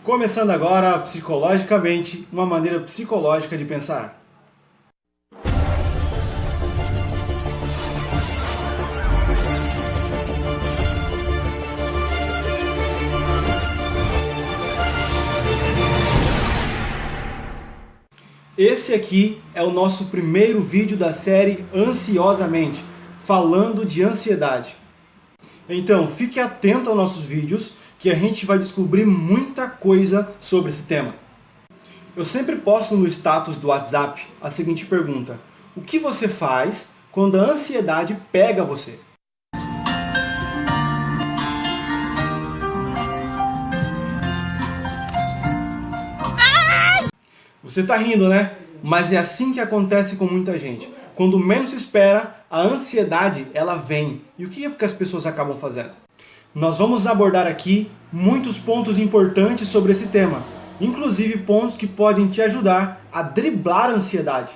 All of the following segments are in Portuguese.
Começando agora, psicologicamente, uma maneira psicológica de pensar. Esse aqui é o nosso primeiro vídeo da série Ansiosamente, falando de ansiedade. Então, fique atento aos nossos vídeos, que a gente vai descobrir muita coisa sobre esse tema. Eu sempre posto no status do WhatsApp a seguinte pergunta: o que você faz quando a ansiedade pega você? Você tá rindo, né? Mas é assim que acontece com muita gente. Quando menos se espera, a ansiedade ela vem. E o que é que as pessoas acabam fazendo? Nós vamos abordar aqui muitos pontos importantes sobre esse tema, inclusive pontos que podem te ajudar a driblar a ansiedade.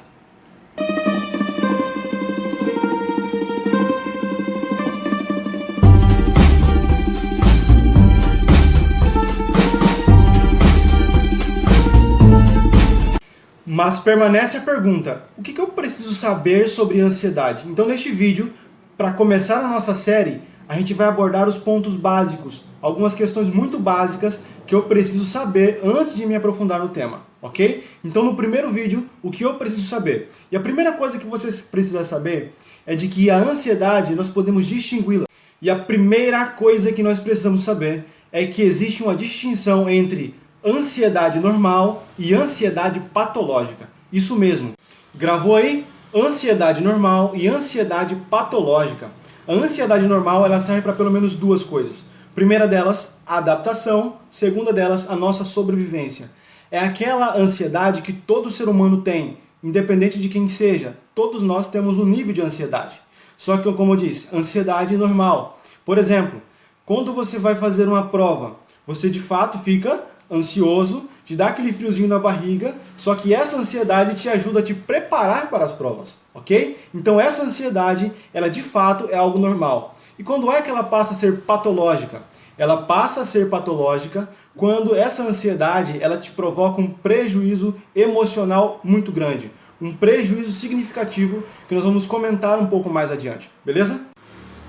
Mas permanece a pergunta: o que eu preciso saber sobre ansiedade? Então, neste vídeo, para começar a nossa série, a gente vai abordar os pontos básicos, algumas questões muito básicas que eu preciso saber antes de me aprofundar no tema, ok? Então, no primeiro vídeo, o que eu preciso saber? E a primeira coisa que você precisa saber é de que a ansiedade, nós podemos distingui-la. E a primeira coisa que nós precisamos saber é que existe uma distinção entre ansiedade normal e ansiedade patológica. Isso mesmo. Gravou aí? Ansiedade normal e ansiedade patológica. A ansiedade normal ela serve para pelo menos duas coisas. Primeira delas, a adaptação. Segunda delas, a nossa sobrevivência. É aquela ansiedade que todo ser humano tem, independente de quem seja. Todos nós temos um nível de ansiedade. Só que, como eu disse, ansiedade normal. Por exemplo, quando você vai fazer uma prova, você de fato fica ansioso, te dá aquele friozinho na barriga, só que essa ansiedade te ajuda a te preparar para as provas, ok? Então essa ansiedade, ela de fato é algo normal. E quando é que ela passa a ser patológica? Ela passa a ser patológica quando essa ansiedade, ela te provoca um prejuízo emocional muito grande, um prejuízo significativo que nós vamos comentar um pouco mais adiante, beleza?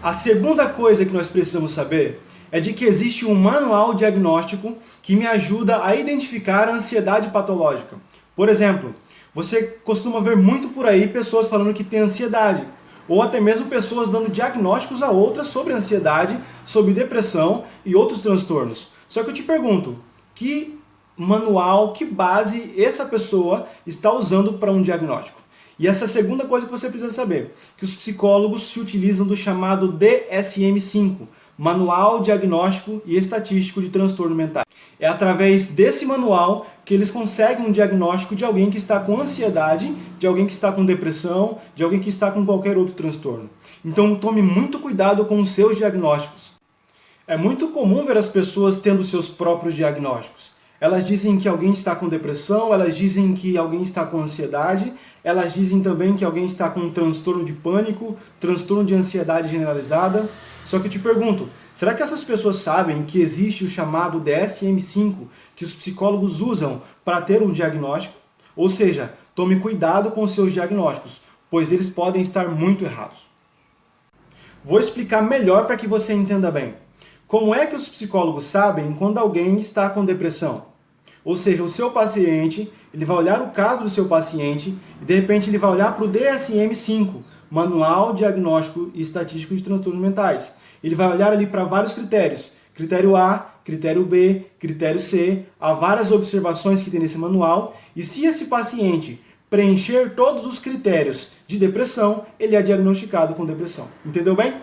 A segunda coisa que nós precisamos saber é de que existe um manual diagnóstico que me ajuda a identificar a ansiedade patológica. Por exemplo, você costuma ver muito por aí pessoas falando que tem ansiedade, ou até mesmo pessoas dando diagnósticos a outras sobre ansiedade, sobre depressão e outros transtornos. Só que eu te pergunto, que manual, que base essa pessoa está usando para um diagnóstico? E essa é a segunda coisa que você precisa saber, que os psicólogos se utilizam do chamado DSM-5, Manual Diagnóstico e Estatístico de Transtorno Mental. É através desse manual que eles conseguem um diagnóstico de alguém que está com ansiedade, de alguém que está com depressão, de alguém que está com qualquer outro transtorno. Então tome muito cuidado com os seus diagnósticos. É muito comum ver as pessoas tendo seus próprios diagnósticos. Elas dizem que alguém está com depressão, elas dizem que alguém está com ansiedade, elas dizem também que alguém está com um transtorno de pânico, transtorno de ansiedade generalizada. Só que eu te pergunto, será que essas pessoas sabem que existe o chamado DSM-5 que os psicólogos usam para ter um diagnóstico? Ou seja, tome cuidado com os seus diagnósticos, pois eles podem estar muito errados. Vou explicar melhor para que você entenda bem. Como é que os psicólogos sabem quando alguém está com depressão? Ou seja, o seu paciente, ele vai olhar o caso do seu paciente e de repente ele vai olhar para o DSM-5, Manual Diagnóstico e Estatístico de Transtornos Mentais. Ele vai olhar ali para vários critérios. Critério A, critério B, critério C, há várias observações que tem nesse manual. E se esse paciente preencher todos os critérios de depressão, ele é diagnosticado com depressão. Entendeu bem?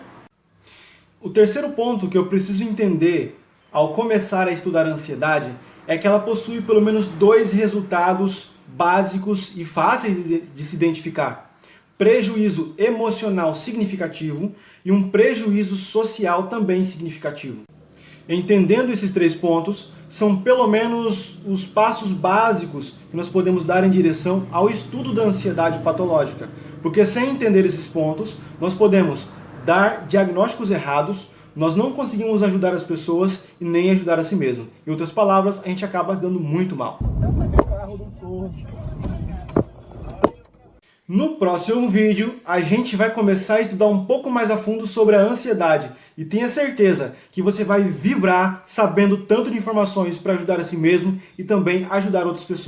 O terceiro ponto que eu preciso entender ao começar a estudar a ansiedade é que ela possui pelo menos dois resultados básicos e fáceis de se identificar: prejuízo emocional significativo e um prejuízo social também significativo. Entendendo esses três pontos, são pelo menos os passos básicos que nós podemos dar em direção ao estudo da ansiedade patológica. Porque sem entender esses pontos, nós podemos dar diagnósticos errados, nós não conseguimos ajudar as pessoas e nem ajudar a si mesmo. Em outras palavras, a gente acaba se dando muito mal. No próximo vídeo, a gente vai começar a estudar um pouco mais a fundo sobre a ansiedade. E tenha certeza que você vai vibrar sabendo tanto de informações para ajudar a si mesmo e também ajudar outras pessoas.